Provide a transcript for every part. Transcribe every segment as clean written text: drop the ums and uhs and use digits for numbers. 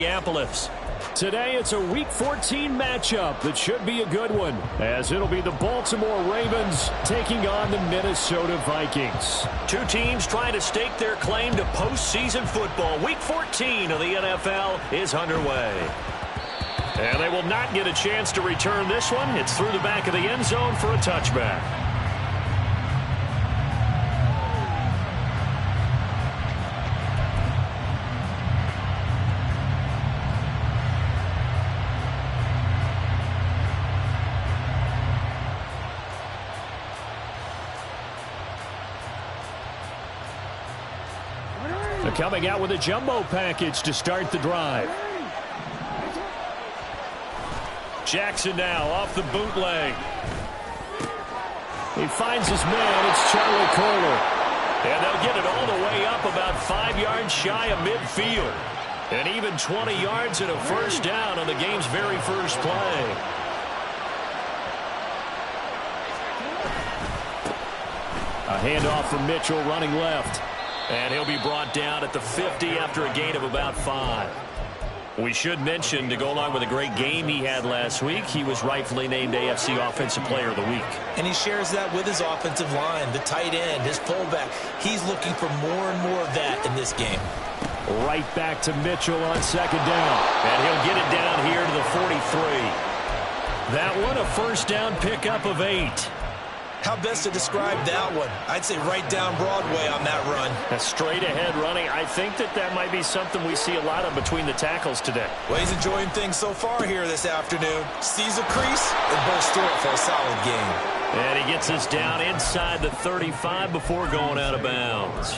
Minneapolis. Today it's a Week 14 matchup that should be a good one, as it'll be the Baltimore Ravens taking on the Minnesota Vikings. Two teams trying to stake their claim to postseason football. Week 14 of the NFL is underway. And they will not get a chance to return this one. It's through the back of the end zone for a touchback. They're coming out with a jumbo package to start the drive. Jackson now off the bootleg. He finds his man. It's Charlie Kohler. And they'll get it all the way up about 5 yards shy of midfield. And even 20 yards and a first down on the game's very first play. A handoff from Mitchell running left. And he'll be brought down at the 50 after a gain of about 5. We should mention, to go along with a great game he had last week, he was rightfully named AFC Offensive Player of the Week. And he shares that with his offensive line, the tight end, his fullback. He's looking for more and more of that in this game. Right back to Mitchell on second down. And he'll get it down here to the 43. That one a first down pickup of 8. How best to describe that one? I'd say right down Broadway on that run. A straight ahead running. I think that might be something we see a lot of between the tackles today. Well, he's enjoying things so far here this afternoon. Sees a crease and bursts through it for a solid game. And he gets us down inside the 35 before going out of bounds.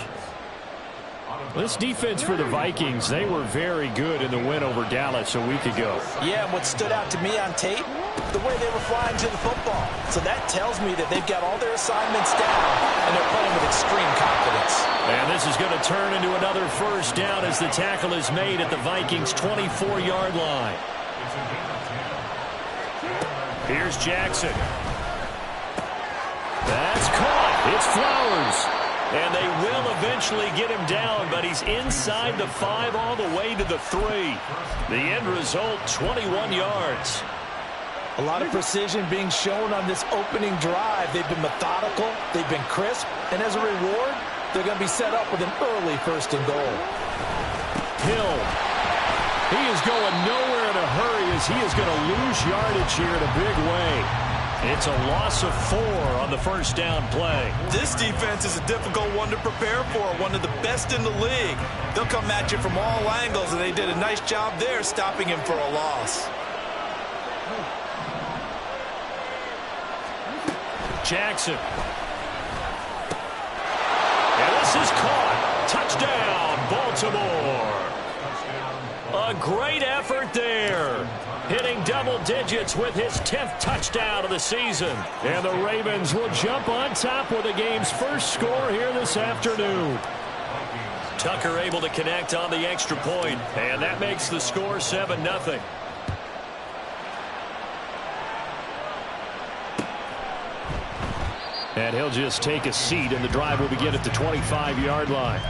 This defense for the Vikings, they were very good in the win over Dallas a week ago. Yeah, and what stood out to me on tape, the way they were flying to the football. So that tells me that they've got all their assignments down, and they're playing with extreme confidence. And this is going to turn into another first down as the tackle is made at the Vikings' 24-yard line. Here's Jackson. That's caught. It's Flowers. And they will eventually get him down, but he's inside the 5 all the way to the 3. The end result, 21 yards. A lot of precision being shown on this opening drive. They've been methodical, they've been crisp, and as a reward, they're going to be set up with an early first and goal. Hill. He is going nowhere in a hurry as he is going to lose yardage here in a big way. It's a loss of 4 on the first down play. This defense is a difficult one to prepare for, one of the best in the league. They'll come at you from all angles, and they did a nice job there stopping him for a loss. Jackson. And this is caught. Touchdown, Baltimore. A great effort there. Hitting double digits with his 10th touchdown of the season. And the Ravens will jump on top with the game's first score here this afternoon. Tucker able to connect on the extra point, and that makes the score 7-0. And he'll just take a seat, and the drive will begin at the 25-yard line.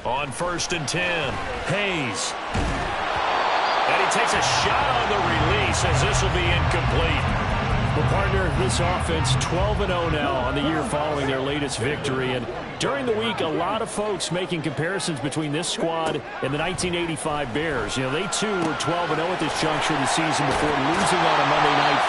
On 1st and 10, Hayes. And he takes a shot on the release as this will be incomplete. Well, partner, this offense 12-0 now on the year following their latest victory. And during the week, a lot of folks making comparisons between this squad and the 1985 Bears. You know, they too were 12-0 at this juncture of the season before losing on a Monday night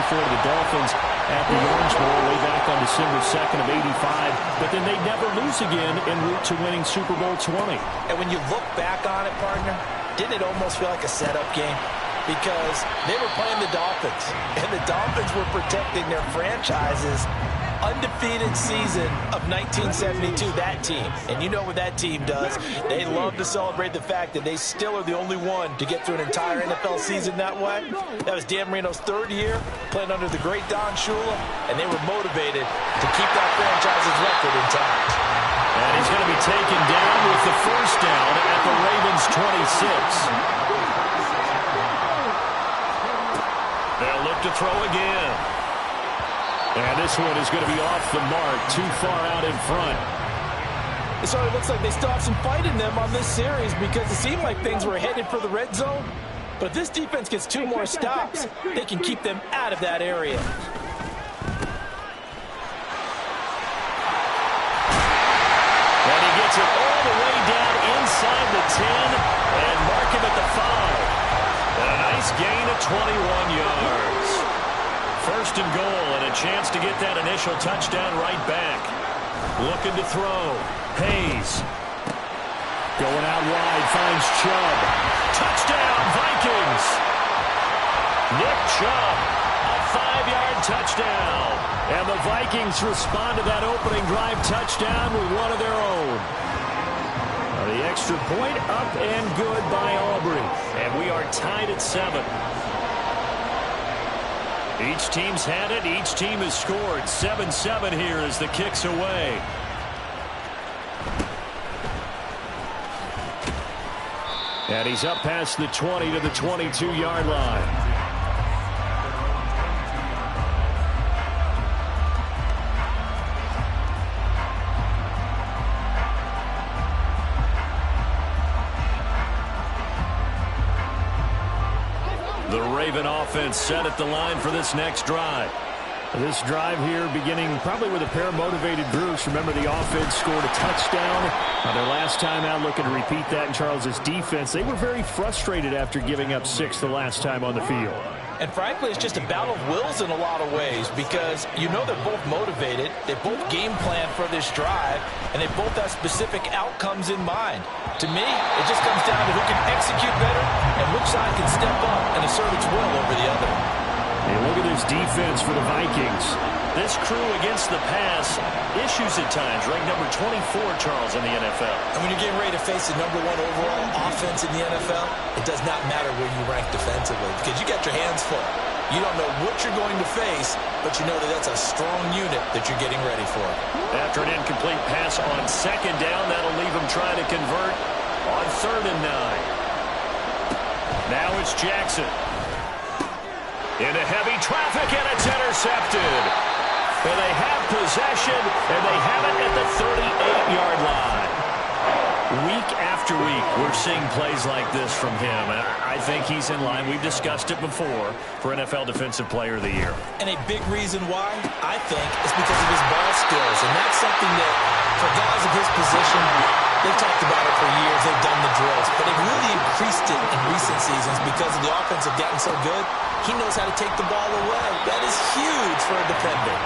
38-24 to the Dolphins at the Orange Bowl way back on December 2nd of 85. But then they never lose again en route to winning Super Bowl 20. And when you look back on it, partner, didn't it almost feel like a setup game? Because they were playing the Dolphins, and the Dolphins were protecting their franchises undefeated season of 1972, that team. And you know what that team does. They love to celebrate the fact that they still are the only one to get through an entire NFL season that way. That was Dan Marino's third year playing under the great Don Shula, and they were motivated to keep that franchise's record intact. And he's going to be taken down with the first down at the Ravens' 26. They'll look to throw again. And this one is going to be off the mark, too far out in front. It sort of looks like they still have some fight in them on this series because it seemed like things were headed for the red zone. But if this defense gets 2 more stops, they can keep them out of that area. And he gets it all the way down inside the 10 and mark him at the 5. And a nice gain of 21 yards. First and goal and a chance to get that initial touchdown right back. Looking to throw. Hayes. Going out wide, finds Chubb. Touchdown, Vikings! Nick Chubb, a 5-yard touchdown. And the Vikings respond to that opening drive touchdown with one of their own. The extra point up and good by Aubrey. And we are tied at 7. Each team's had it. Each team has scored. 7-7 here as the kick's away. And he's up past the 20 to the 22-yard line. The Raven offense set at the line for this next drive. This drive here beginning probably with a pair of motivated groups. Remember, the offense scored a touchdown their last time out, looking to repeat that in Charles's defense. They were very frustrated after giving up 6 the last time on the field. And frankly, it's just a battle of wills in a lot of ways because you know they're both motivated. They both game plan for this drive, and they both have specific outcomes in mind. To me, it just comes down to who can execute better and which side can step up and assert its will over the other. Hey, look at this defense for the Vikings. This crew against the pass, issues at times, ranked number 24, Charles, in the NFL. And when you're getting ready to face the number 1 overall offense in the NFL, it does not matter where you rank defensively because you got your hands full. You don't know what you're going to face, but you know that that's a strong unit that you're getting ready for. After an incomplete pass on second down, that'll leave him trying to convert on 3rd and 9. Now it's Jackson. Into heavy traffic, and it's intercepted. And they have possession, and they have it at the 38-yard line. Week after week, we're seeing plays like this from him. I think he's in line. We've discussed it before for NFL Defensive Player of the Year. And a big reason why, I think, is because of his ball skills. And that's something that, for guys of his position, they've talked about it for years. They've done the drills. But they've really increased it in recent seasons because of the offense have gotten so good. He knows how to take the ball away. That is huge for a defender.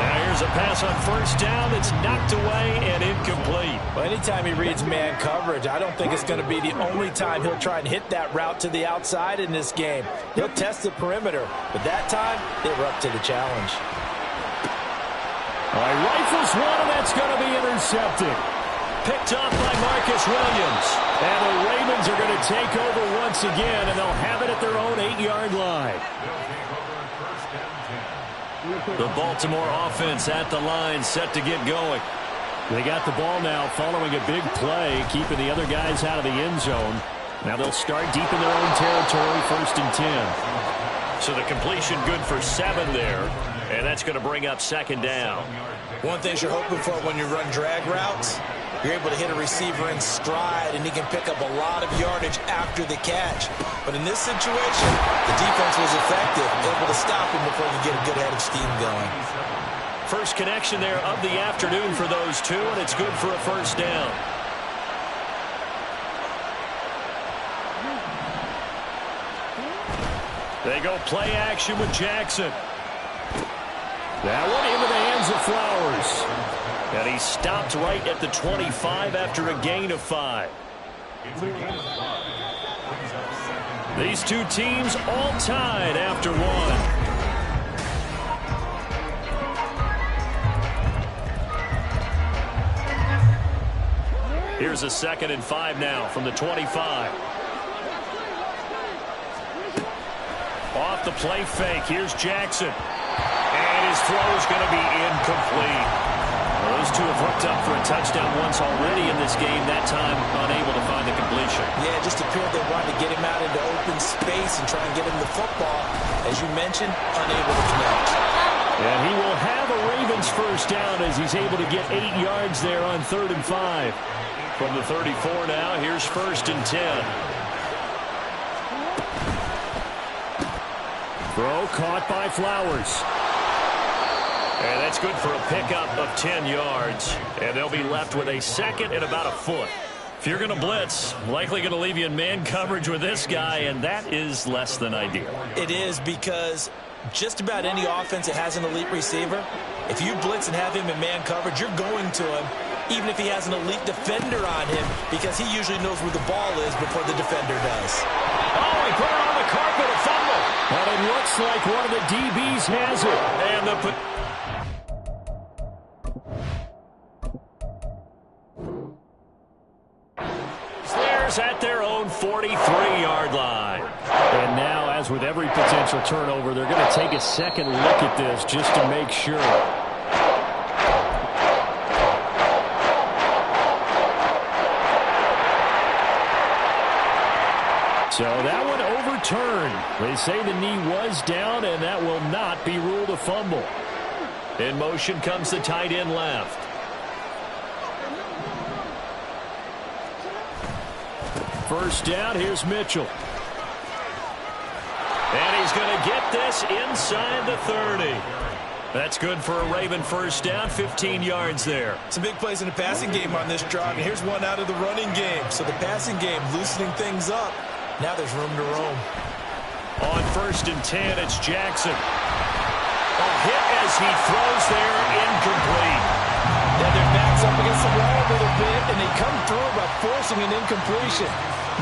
Now here's a pass on 1st down that's knocked away and incomplete. Well, anytime he reads man coverage, I don't think it's going to be the only time he'll try and hit that route to the outside in this game. He'll test the perimeter, but that time they were up to the challenge. All right, rifles one, and that's going to be intercepted. Picked off by Marcus Williams. And the Ravens are going to take over once again, and they'll have it at their own 8-yard line. The Baltimore offense at the line, set to get going. They got the ball now following a big play, keeping the other guys out of the end zone. Now they'll start deep in their own territory, 1st and 10. So the completion good for 7 there, and that's going to bring up 2nd down. One thing you're hoping for when you run drag routes, you're able to hit a receiver in stride, and he can pick up a lot of yardage after the catch. But in this situation, the defense was effective, able to stop him before you get a good head of steam going. First connection there of the afternoon for those two, and it's good for a 1st down. They go play action with Jackson. That one into the hands of Flowers. And he stopped right at the 25 after a gain of 5. These two teams all tied after 1. Here's a 2nd and 5 now from the 25. Off the play fake. Here's Jackson. And his throw is going to be incomplete. Well, those two have hooked up for a touchdown once already in this game. That time unable to find the completion. Yeah, it just appeared they wanted to get him out into open space and try and get him the football. As you mentioned, unable to connect. And he will have a Ravens first down as he's able to get 8 yards there on 3rd and 5. From the 34 now, here's 1st and 10. Throw caught by Flowers. And that's good for a pickup of 10 yards. And they'll be left with a 2nd and about a foot. If you're going to blitz, likely going to leave you in man coverage with this guy, and that is less than ideal. It is, because just about any offense that has an elite receiver, if you blitz and have him in man coverage, you're going to him, even if he has an elite defender on him, because he usually knows where the ball is before the defender does. Oh, he put it on the carpet, a fumble. But it looks like one of the DBs has it. And the Steelers at their own 43-yard line. And now, as with every potential turnover, they're going to take a second look at this just to make sure. So that one overturned. They say the knee was down, and that will not be ruled a fumble. In motion comes the tight end left. First down, here's Mitchell. And he's going to get this inside the 30. That's good for a Raven first down, 15 yards there. Some big plays in the passing game on this drive, and here's one out of the running game. So the passing game loosening things up. Now there's room to roam. On 1st and 10, it's Jackson. A hit as he throws there, incomplete. Yeah, their backs up against the wall a little bit, and they come through by forcing an incompletion.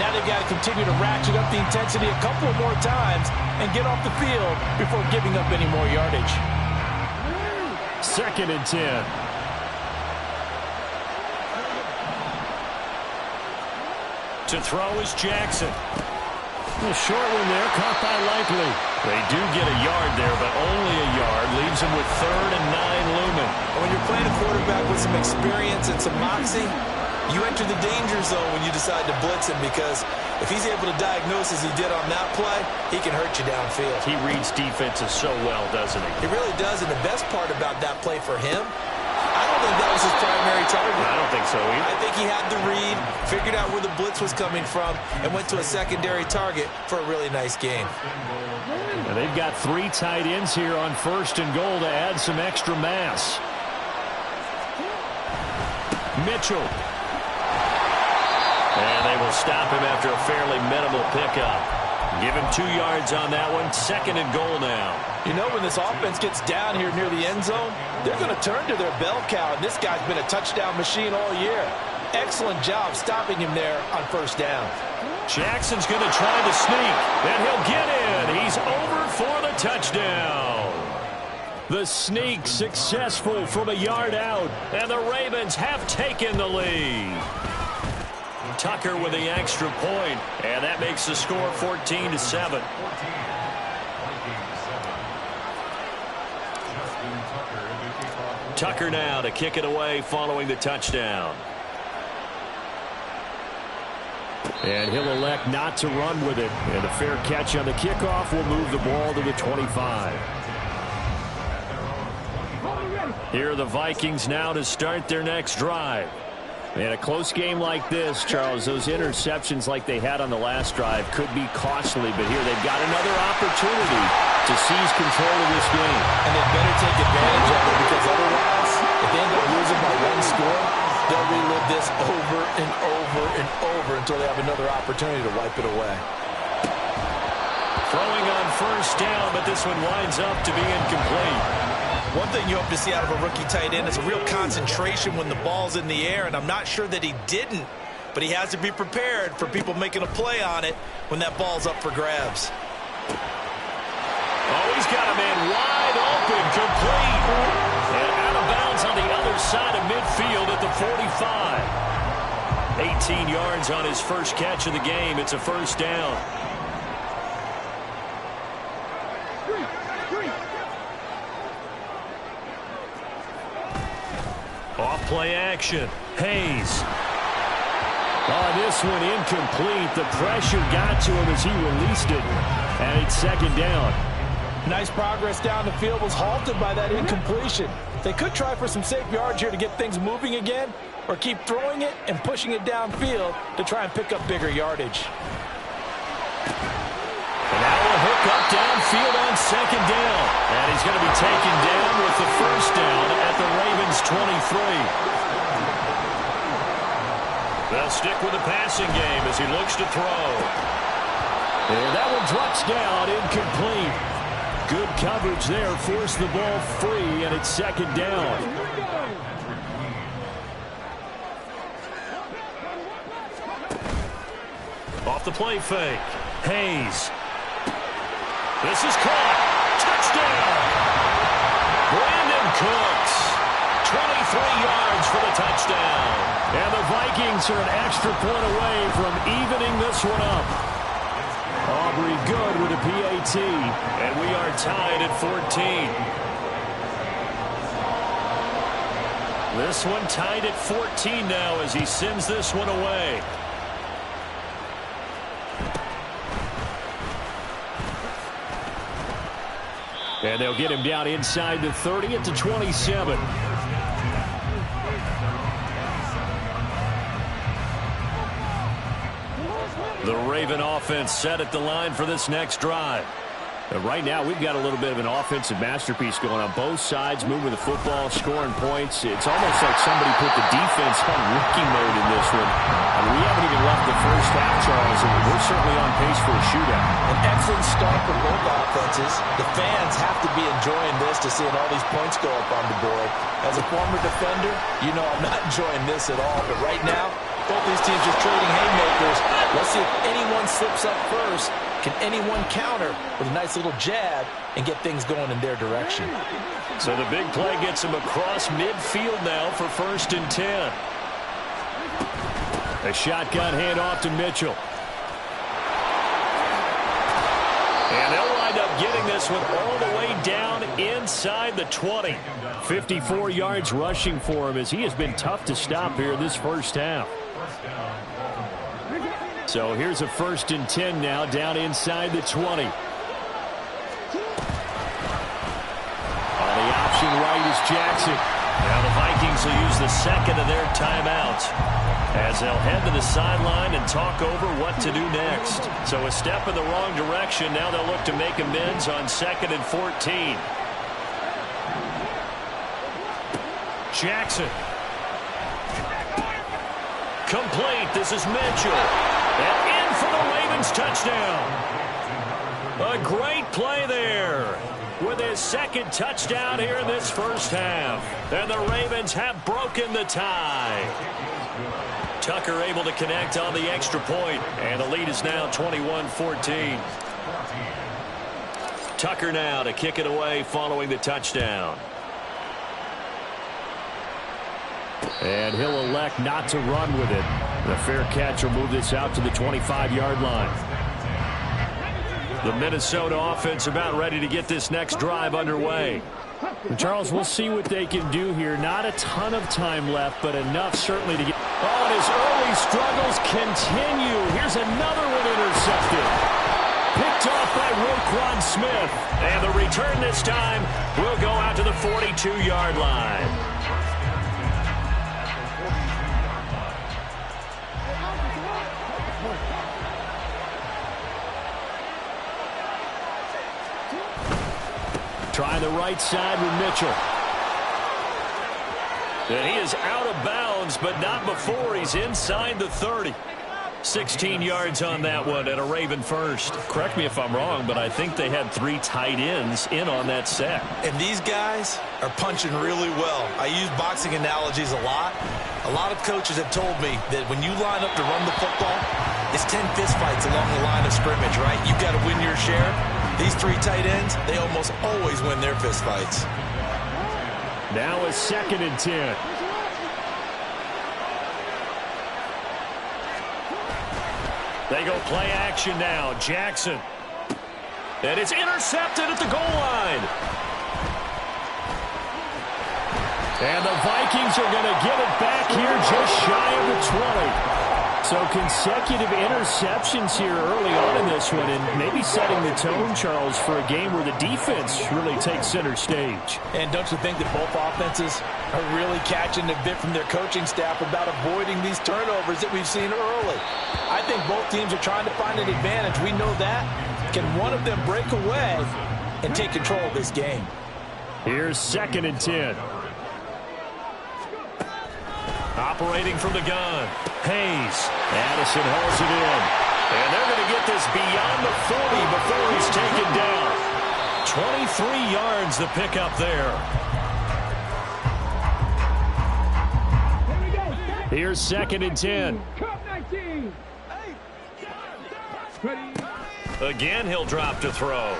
Now they've got to continue to ratchet up the intensity a couple more times and get off the field before giving up any more yardage. 2nd and 10. To throw is Jackson. A short one there, caught by Likely. They do get a yard there, but only a yard. Leaves them with 3rd and 9 looming. When you're playing a quarterback with some experience and some moxie, you enter the danger zone when you decide to blitz him, because if he's able to diagnose as he did on that play, he can hurt you downfield. He reads defenses so well, doesn't he? He really does, and the best part about that play for him, I don't think that was his primary target. I don't think so either. I think he had the read, figured out where the blitz was coming from, and went to a secondary target for a really nice game. And they've got 3 tight ends here on 1st and goal to add some extra mass. Mitchell. And they will stop him after a fairly minimal pickup. Give him 2 yards on that one. 2nd and goal now. You know, when this offense gets down here near the end zone, they're going to turn to their bell cow, and this guy's been a touchdown machine all year. Excellent job stopping him there on 1st down. Jackson's going to try to sneak, and he'll get in. He's over for the touchdown. The sneak successful from a yard out, and the Ravens have taken the lead. Tucker with the extra point, and that makes the score 14-7. Tucker now to kick it away following the touchdown. And he'll elect not to run with it. And a fair catch on the kickoff will move the ball to the 25. Here are the Vikings now to start their next drive. In a close game like this, Charles, those interceptions like they had on the last drive could be costly, but here they've got another opportunity to seize control of this game. And they better take advantage of it, because otherwise, if they end up losing by 1 score, they'll relive this over and over and over until they have another opportunity to wipe it away. Throwing on 1st down, but this one winds up to be incomplete. One thing you hope to see out of a rookie tight end is a real concentration when the ball's in the air, and I'm not sure that he didn't, but he has to be prepared for people making a play on it when that ball's up for grabs. Oh, he's got a man wide open, complete. And out of bounds on the other side of midfield at the 45. 18 yards on his first catch of the game. It's a first down. Off play action. Hayes. Oh, this one incomplete. The pressure got to him as he released it. And it's second down. Nice progress down the field was halted by that incompletion. They could try for some safe yards here to get things moving again, or keep throwing it and pushing it downfield to try and pick up bigger yardage. And now a hook up downfield on second down. And he's going to be taken down with the first down at the Ravens 23. They'll stick with the passing game as he looks to throw. And that one drops down, incomplete. Good coverage there, forced the ball free, and it's second down. Off the play fake. Hayes. This is caught. Touchdown. Brandon Cooks. 23 yards for the touchdown. And the Vikings are an extra point away from evening this one up. Aubrey good with a PAT. And we are tied at 14. This one tied at 14 now as he sends this one away. And they'll get him down inside the 30 at the 27. The Raven offense set at the line for this next drive. Right now, we've got a little bit of an offensive masterpiece going on both sides, moving the football, scoring points. It's almost like somebody put the defense on rookie mode in this one. And we haven't even left the first half, Charles, and we're certainly on pace for a shootout. An excellent start for both offenses. The fans have to be enjoying this to seeing all these points go up on the board. As a former defender, you know I'm not enjoying this at all. But right now, both these teams just trading haymakers. Let's see if anyone slips up first. Can anyone counter with a nice little jab and get things going in their direction? So the big play gets him across midfield now for 1st and 10. A shotgun handoff to Mitchell. And they'll wind up getting this one all the way down inside the 20. 54 yards rushing for him as he has been tough to stop here this first half. So here's a 1st and 10 now down inside the 20. On the option right is Jackson. Now the Vikings will use the second of their timeouts as they'll head to the sideline and talk over what to do next. So a step in the wrong direction. Now they'll look to make amends on 2nd and 14. Jackson. Complete. This is Mitchell. And in for the Ravens touchdown. A great play there with his second touchdown here in this first half. And the Ravens have broken the tie. Tucker able to connect on the extra point. And the lead is now 21-14. Tucker now to kick it away following the touchdown. And he'll elect not to run with it. The fair catch will move this out to the 25-yard line. The Minnesota offense about ready to get this next drive underway. And Charles, we'll see what they can do here. Not a ton of time left, but enough certainly to get... Oh, and his early struggles continue. Here's another one intercepted. Picked off by Roquan Smith. And the return this time will go out to the 42-yard line. Trying the right side with Mitchell. And he is out of bounds, but not before he's inside the 30. 16 yards on that one and a Raven first. Correct me if I'm wrong, but I think they had 3 tight ends in on that set. And these guys are punching really well. I use boxing analogies a lot. A lot of coaches have told me that when you line up to run the football, it's 10 fistfights along the line of scrimmage, right? You've got to win your share. These 3 tight ends, they almost always win their fistfights. Now a 2nd and 10. They go play action now. Jackson. And it's intercepted at the goal line. And the Vikings are going to get it back here just shy of the 20. So consecutive interceptions here early on in this one, and maybe setting the tone, Charles, for a game where the defense really takes center stage. And don't you think that both offenses are really catching a bit from their coaching staff about avoiding these turnovers that we've seen early? I think both teams are trying to find an advantage. We know that. Can one of them break away and take control of this game? Here's 2nd and 10. Operating from the gun. Hayes. Addison hauls it in. And they're going to get this beyond the 40 before he's taken down. 23 yards the pickup there. Here's 2nd and 10. Again, he'll drop to throw.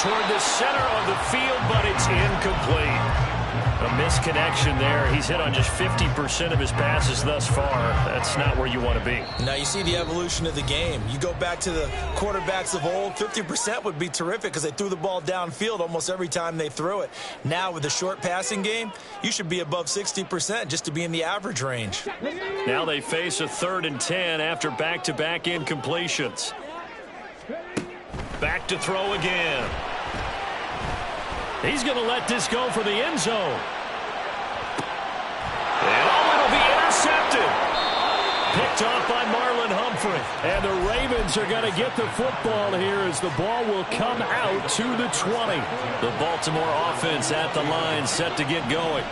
Toward the center of the field, but it's incomplete. A misconnection there. He's hit on just 50% of his passes thus far. That's not where you want to be. Now you see the evolution of the game. You go back to the quarterbacks of old, 50% would be terrific because they threw the ball downfield almost every time they threw it. Now with the short passing game, you should be above 60% just to be in the average range. Now they face a 3rd and 10 after back-to-back incompletions. Back to throw again. He's going to let this go for the end zone. And it'll be intercepted. Picked off by Marlon Humphrey. And the Ravens are going to get the football here as the ball will come out to the 20. The Baltimore offense at the line set to get going.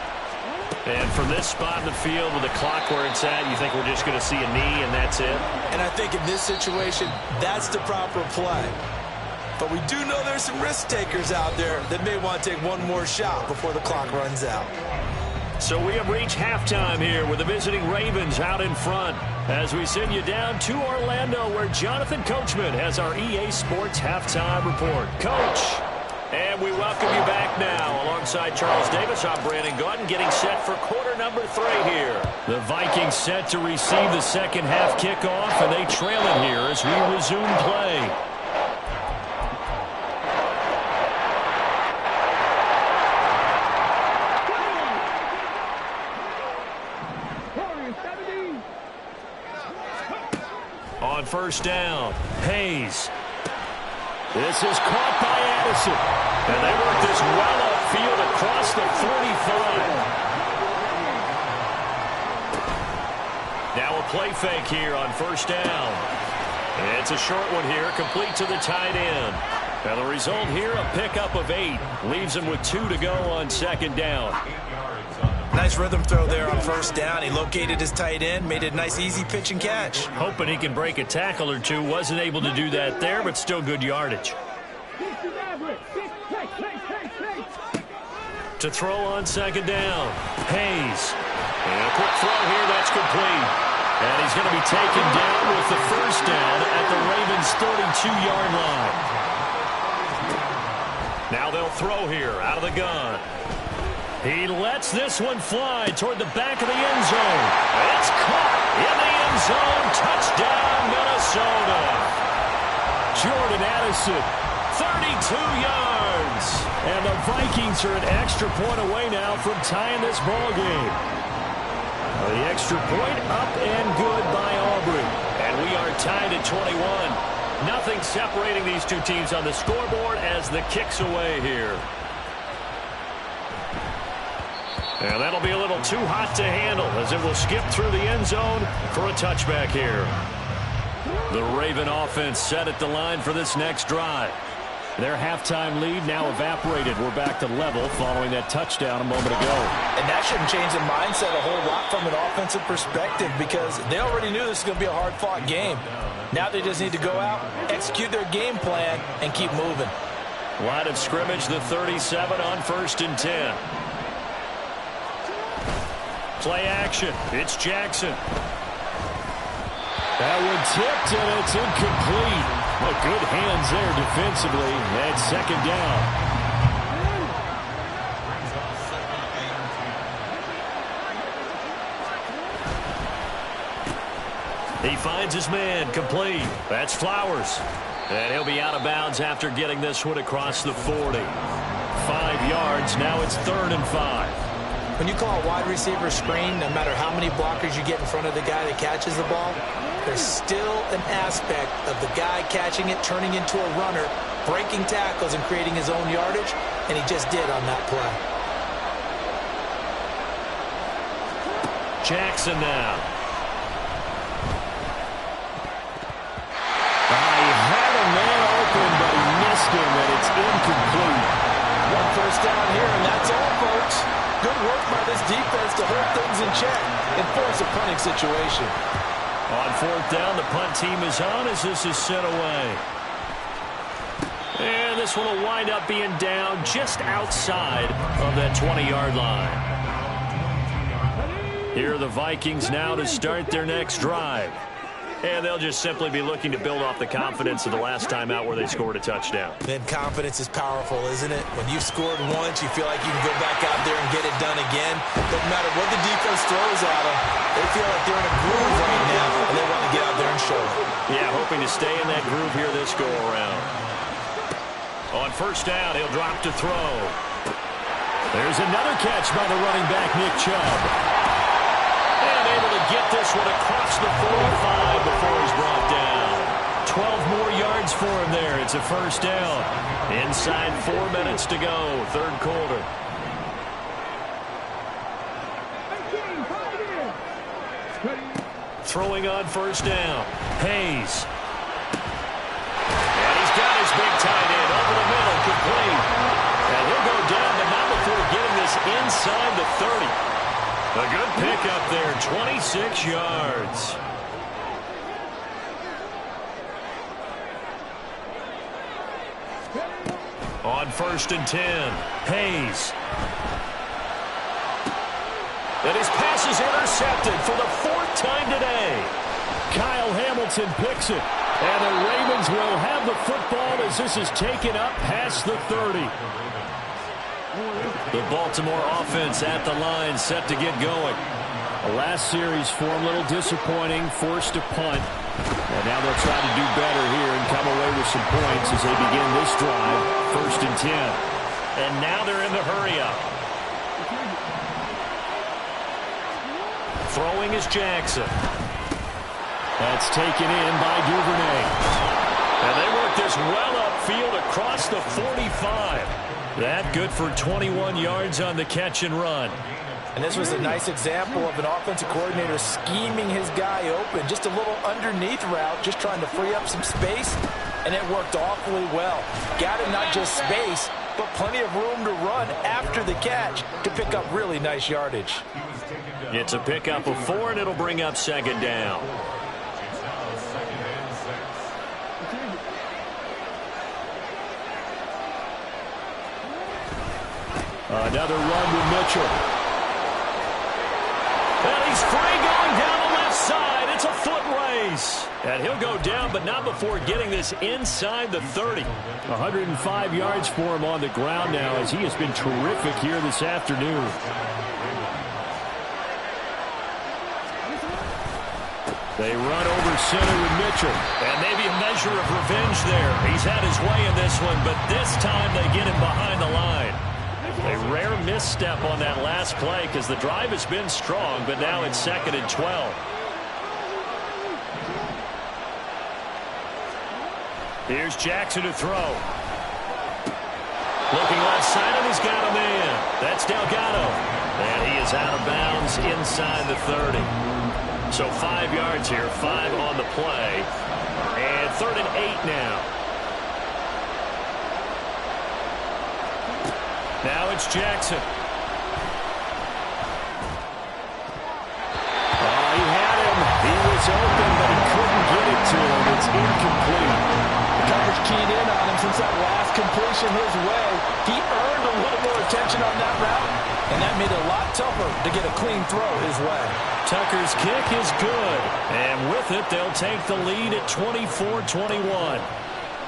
And from this spot in the field with the clock where it's at, you think we're just going to see a knee and that's it? And I think in this situation, that's the proper play. But we do know there's some risk takers out there that may want to take one more shot before the clock runs out. So we have reached halftime here with the visiting Ravens out in front as we send you down to Orlando where Jonathan Coachman has our EA Sports Halftime Report. Coach, and we welcome you back now. Alongside Charles Davis, I'm Brandon Gordon getting set for quarter number 3 here. The Vikings set to receive the second half kickoff, and they trail it here as we resume play. On first down, Hayes. This is caught by Addison. And they work this well upfield across the 45. Now a play fake here on first down. It's a short one here, complete to the tight end. And the result here, a pickup of 8. Leaves him with 2 to go on second down. Nice rhythm throw there on first down. He located his tight end, made it a nice easy pitch and catch. Hoping he can break a tackle or two. Wasn't able to do that there, but still good yardage. To throw on second down, Hayes. And a quick throw here, that's complete. And he's going to be taken down with the first down at the Ravens' 32-yard line. Now they'll throw here out of the gun. He lets this one fly toward the back of the end zone. It's caught in the end zone. Touchdown, Minnesota. Jordan Addison, 32 yards. And the Vikings are an extra point away now from tying this ball game. The extra point up and good by Aubrey. And we are tied at 21. Nothing separating these two teams on the scoreboard as the kick's away here. And that'll be a little too hot to handle as it will skip through the end zone for a touchback here. The Raven offense set at the line for this next drive. Their halftime lead now evaporated. We're back to level following that touchdown a moment ago. And that shouldn't change the mindset a whole lot from an offensive perspective because they already knew this was going to be a hard-fought game. Now they just need to go out, execute their game plan, and keep moving. Line of scrimmage, the 37 on first and 10. Play action. It's Jackson. That one tipped, and it's incomplete. Well, good hands there defensively. And second down. He finds his man, complete. That's Flowers. And he'll be out of bounds after getting this one across the 40. 5 yards, now it's 3rd and 5. When you call a wide receiver screen, no matter how many blockers you get in front of the guy that catches the ball, there's still an aspect of the guy catching it, turning into a runner, breaking tackles and creating his own yardage, and he just did on that play. Jackson now. He had a man open, but he missed him, and it's incomplete. 1 first down here, and that's all, folks. Good work by this defense to hold things in check and force a punting situation. On 4th down, the punt team is on as this is sent away. And this one will wind up being down just outside of that 20-yard line. Here are the Vikings now to start their next drive. And they'll just simply be looking to build off the confidence of the last time out where they scored a touchdown. Then confidence is powerful, isn't it? When you've scored once, you feel like you can go back out there and get it done again. Doesn't matter what the defense throws at them. They feel like they're in a groove right now, and they want to get out there and show it. Yeah, hoping to stay in that groove here this go-around. On 1st down, he'll drop to throw. There's another catch by the running back, Nick Chubb. And able to get this one across the 45 before he's brought down. 12 more yards for him there. It's a 1st down. Inside 4 minutes to go, 3rd quarter. Throwing on 1st down. Hayes. And he's got his big tight end over the middle, complete. And he'll go down, but not before getting this inside the 30. A good pickup there, 26 yards. On 1st and 10, Hayes. And his pass is intercepted for the 4th time today. Kyle Hamilton picks it. And the Ravens will have the football as this is taken up past the 30. The Baltimore offense at the line, set to get going. The last series form a little disappointing, forced a punt. And now they'll try to do better here and come away with some points as they begin this drive, 1st and 10. And now they're in the hurry-up. Throwing is Jackson. That's taken in by Duvernay. And they work this well upfield across the 45. That good for 21 yards on the catch and run. And this was a nice example of an offensive coordinator scheming his guy open. Just a little underneath route, just trying to free up some space, and it worked awfully well. Got him not just space, but plenty of room to run after the catch to pick up really nice yardage. It's a pickup of 4, and it'll bring up 2nd down. Another run with Mitchell. And he's free going down the left side. It's a foot race. And he'll go down, but not before getting this inside the 30. 105 yards for him on the ground now as he has been terrific here this afternoon. They run over center with Mitchell. And maybe a measure of revenge there. He's had his way in this one, but this time they get him behind the line. A rare misstep on that last play because the drive has been strong, but now it's 2nd and 12. Here's Jackson to throw. Looking left side, and he's got a man. That's Delgado. And he is out of bounds inside the 30. So 5 yards here, 5 on the play. And 3rd and 8 now. Now it's Jackson. He had him. He was open, but he couldn't get it to him. It's incomplete. The coverage keyed in on him since that last completion his way. He earned a little more attention on that route, and that made it a lot tougher to get a clean throw his way. Tucker's kick is good. And with it, they'll take the lead at 24-21.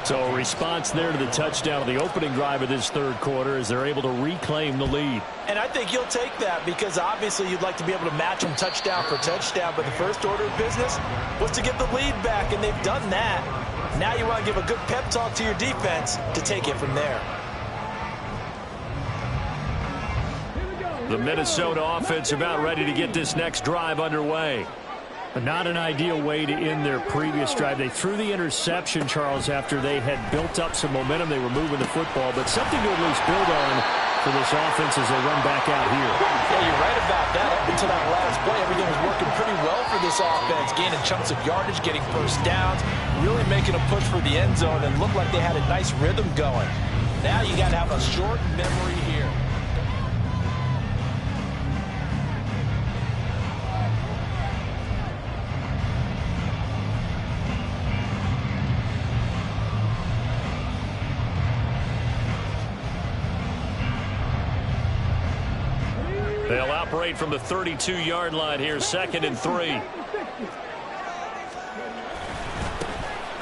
So a response there to the touchdown of the opening drive of this third quarter as they're able to reclaim the lead. And I think you'll take that because obviously you'd like to be able to match them touchdown for touchdown, but the first order of business was to get the lead back, and they've done that. Now you want to give a good pep talk to your defense to take it from there. The Minnesota offense about ready to get this next drive underway. But not an ideal way to end their previous drive. They threw the interception, Charles, after they had built up some momentum. They were moving the football, but something to at least build on for this offense as they run back out here. Yeah, you're right about that. Up until that last play, everything was working pretty well for this offense, gaining chunks of yardage, getting first downs, really making a push for the end zone, and looked like they had a nice rhythm going. Now you got to have a short memory here. They'll operate from the 32-yard line here, 2nd and 3.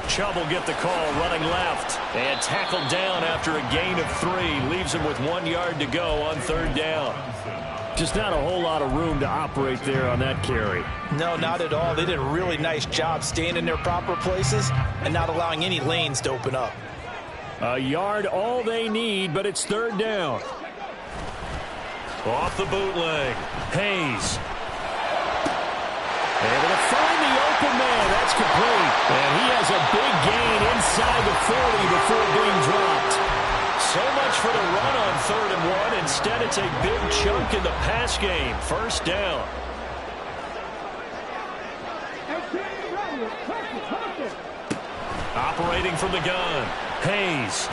Chubb will get the call, running left, and tackled down after a gain of 3. Leaves him with 1 yard to go on 3rd down. Just not a whole lot of room to operate there on that carry. No, not at all. They did a really nice job staying in their proper places and not allowing any lanes to open up. A yard all they need, but it's 3rd down. Off the bootleg, Hayes. Able to find the open man. That's complete. And he has a big gain inside the 40 before being dropped. So much for the run on 3rd and 1. Instead, it's a big chunk in the pass game. 1st down. Operating from the gun, Hayes.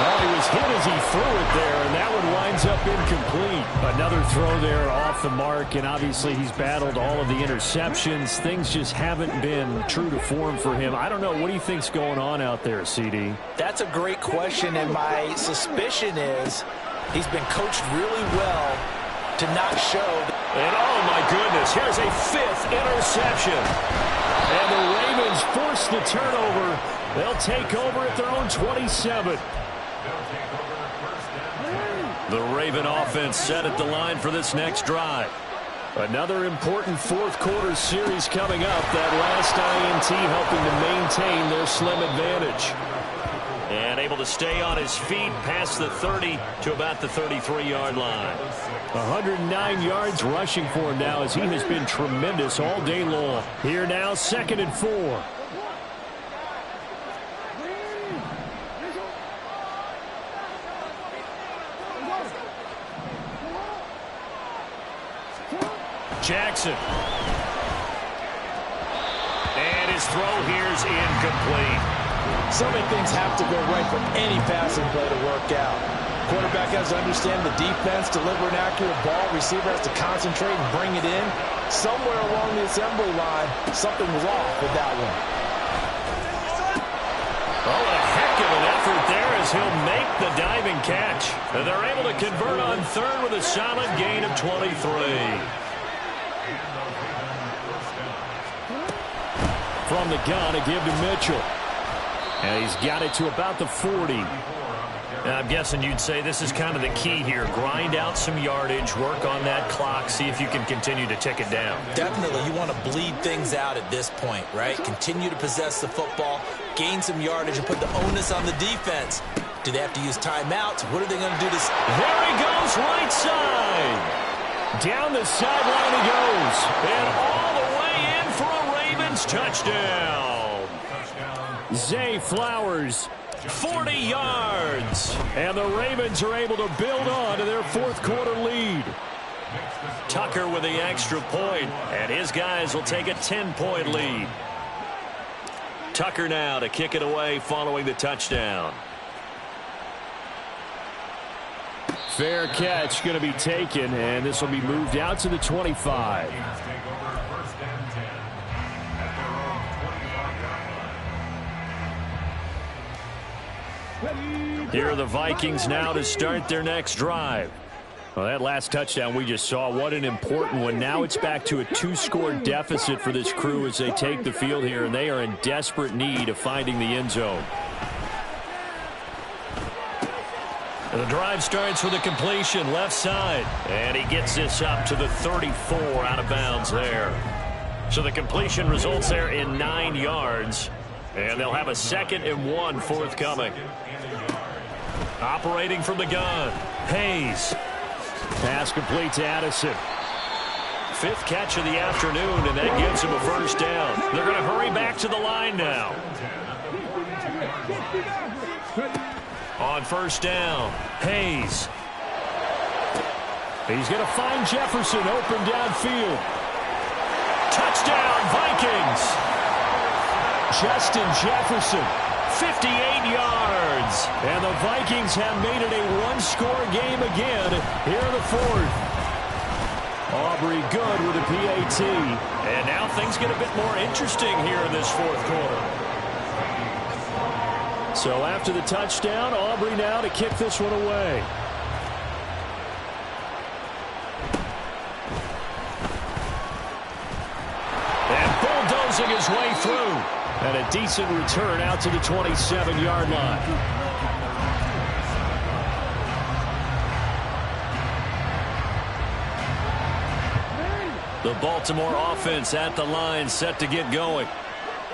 Well, he was hit as he threw it there, and that one winds up incomplete. Another throw there off the mark, and obviously he's battled all of the interceptions. Things just haven't been true to form for him. I don't know. What do you think's going on out there, CD? That's a great question, and my suspicion is he's been coached really well to not show. And oh my goodness, here's a 5th interception. And the Ravens force the turnover. They'll take over at their own 27. The Raven offense set at the line for this next drive. Another important fourth quarter series coming up. That last INT helping to maintain their slim advantage. And able to stay on his feet past the 30 to about the 33-yard line. 109 yards rushing for him now as he has been tremendous all day long. Here now, 2nd and 4. Jackson. And his throw here's incomplete. So many things have to go right for any passing play to work out. Quarterback has to understand the defense, deliver an accurate ball. Receiver has to concentrate and bring it in. Somewhere along the assembly line, something was off with that one. Oh, a heck of an effort there as he'll make the diving catch. And they're able to convert on 3rd with a solid gain of 23. From the gun, a give to Mitchell. And he's got it to about the 40. I'm guessing you'd say this is kind of the key here. Grind out some yardage, work on that clock, see if you can continue to tick it down. Definitely, you want to bleed things out at this point, right? Continue to possess the football, gain some yardage, and put the onus on the defense. Do they have to use timeouts? What are they going to do this? There he goes, right side. Down the sideline he goes. And all the way in for a Ravens touchdown. Zay Flowers. 40 yards. And the Ravens are able to build on to their fourth quarter lead. Tucker with the extra point, and his guys will take a 10-point lead. Tucker now to kick it away following the touchdown. Fair catch going to be taken, and this will be moved out to the 25. Here are the Vikings now to start their next drive. Well, that last touchdown we just saw, what an important one. Now it's back to a 2-score deficit for this crew as they take the field here, and they are in desperate need of finding the end zone. And the drive starts with a completion left side, and he gets this up to the 34 out of bounds there. So the completion results there in 9 yards, and they'll have a 2nd and 1 forthcoming. Operating from the gun, Hayes. Pass complete to Addison. 5th catch of the afternoon, and that gives him a first down. They're going to hurry back to the line now. On first down, Hayes. He's going to find Jefferson open downfield. Touchdown, Vikings. Justin Jefferson, 58 yards. And the Vikings have made it a 1-score game again here in the 4th. Aubrey good with a PAT. And now things get a bit more interesting here in this 4th quarter. So after the touchdown, Aubrey now to kick this one away. And bulldozing his way through. And a decent return out to the 27-yard line. The Baltimore offense at the line, set to get going.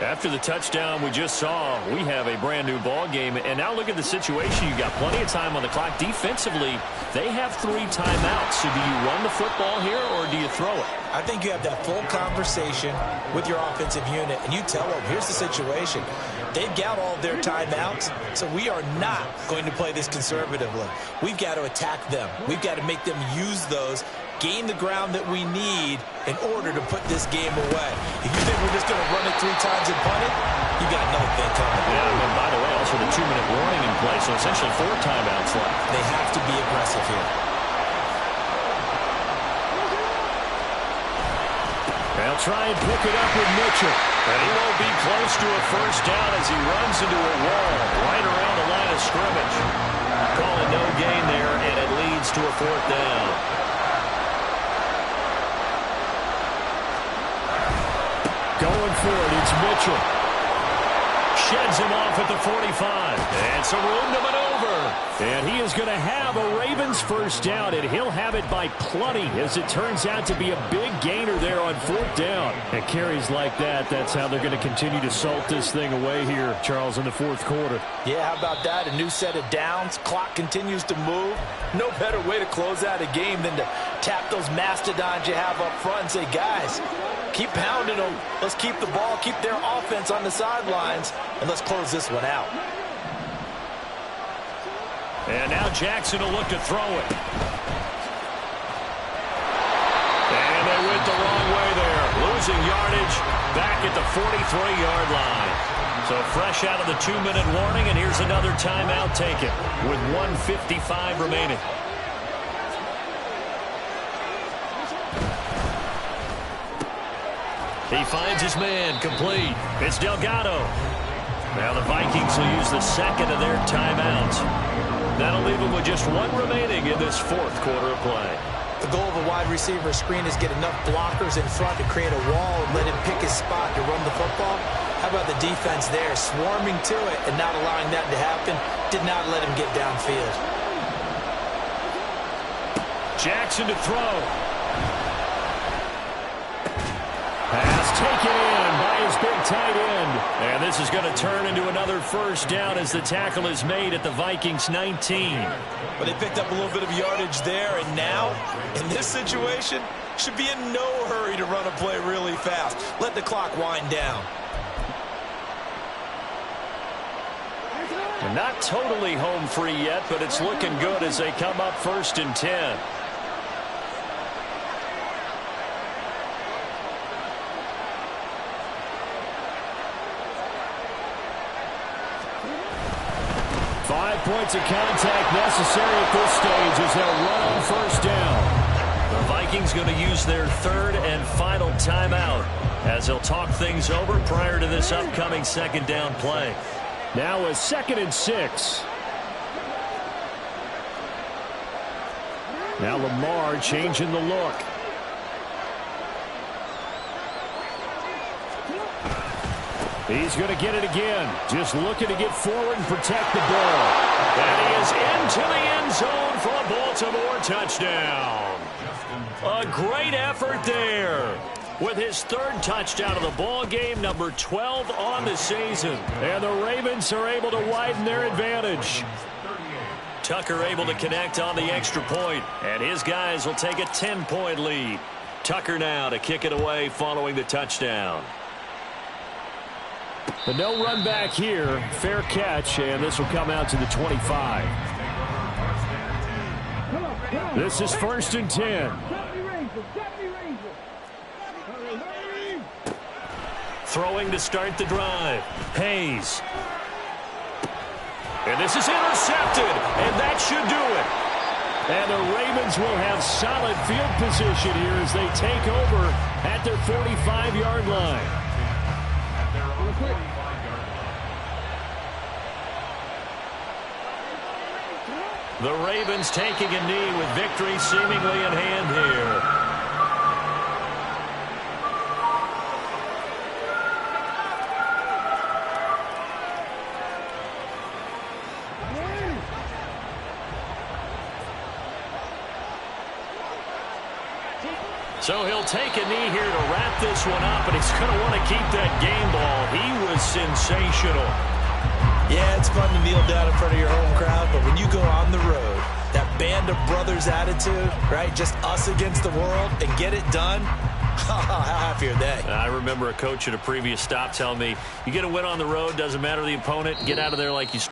After the touchdown we just saw, we have a brand new ball game. And now look at the situation. You got plenty of time on the clock. Defensively, they have 3 timeouts. So do you run the football here or do you throw it? I think you have that full conversation with your offensive unit, and you tell them, here's the situation. They've got all their timeouts, so we are not going to play this conservatively. We've got to attack them. We've got to make them use those, gain the ground that we need in order to put this game away. If you think we're just going to run it 3 times and punt it, you got another thing coming. Yeah, and by the way, also the 2-minute warning in place, so essentially 4 timeouts left. They have to be aggressive here. They'll try and pick it up with Mitchell. And he won't be close to a first down as he runs into a wall right around the line of scrimmage. Calling no gain there, and it leads to a 4th down. Going for it, it's Mitchell. Sheds him off at the 45. And some room to maneuver. And he is going to have a Ravens first down, and he'll have it by plenty, as it turns out to be a big gainer there on 4th down. And carries like that, that's how they're going to continue to salt this thing away here, Charles, in the 4th quarter. Yeah, how about that? A new set of downs. Clock continues to move. No better way to close out a game than to tap those mastodons you have up front and say, guys, keep pounding them. Let's keep the ball, keep their offense on the sidelines, and let's close this one out. And now Jackson will look to throw it. And they went the wrong way there. Losing yardage back at the 43-yard line. So fresh out of the 2-minute warning, and here's another timeout taken with 1:55 remaining. He finds his man, complete. It's Delgado. Now the Vikings will use the 2nd of their timeouts. That'll leave them with just 1 remaining in this 4th quarter of play. The goal of a wide receiver screen is get enough blockers in front to create a wall and let him pick his spot to run the football. How about the defense there, swarming to it and not allowing that to happen? Did not let him get downfield. Jackson to throw. Pass taken in by his big tight end. And this is going to turn into another first down as the tackle is made at the Vikings 19. But they picked up a little bit of yardage there, and now, in this situation, should be in no hurry to run a play really fast. Let the clock wind down. And not totally home free yet, but it's looking good as they come up 1st and 10. Points of contact necessary at this stage as they'll run on first down. The Vikings going to use their 3rd and final timeout as they'll talk things over prior to this upcoming 2nd down play. Now a 2nd and 6. Now Lamar changing the look. He's going to get it again. Just looking to get forward and protect the ball. And he is into the end zone for a Baltimore touchdown. A great effort there. With his third touchdown of the ball game, number 12 on the season. And the Ravens are able to widen their advantage. Tucker able to connect on the extra point, and his guys will take a 10-point lead. Tucker now to kick it away following the touchdown. The no run back here, fair catch, and this will come out to the 25. This is 1st and 10. Throwing to start the drive. Hayes. And this is intercepted, and that should do it. And the Ravens will have solid field position here as they take over at their 45-yard line. The Ravens taking a knee with victory seemingly in hand here. So he'll take a knee here to wrap this one up, and he's going to want to keep that game ball. He was sensational. Yeah, it's fun to kneel down in front of your home crowd, but when you go on the road, that band of brothers attitude, right, just us against the world, and get it done, how happy are they? I remember a coach at a previous stop telling me, you get a win on the road, doesn't matter the opponent, get out of there like you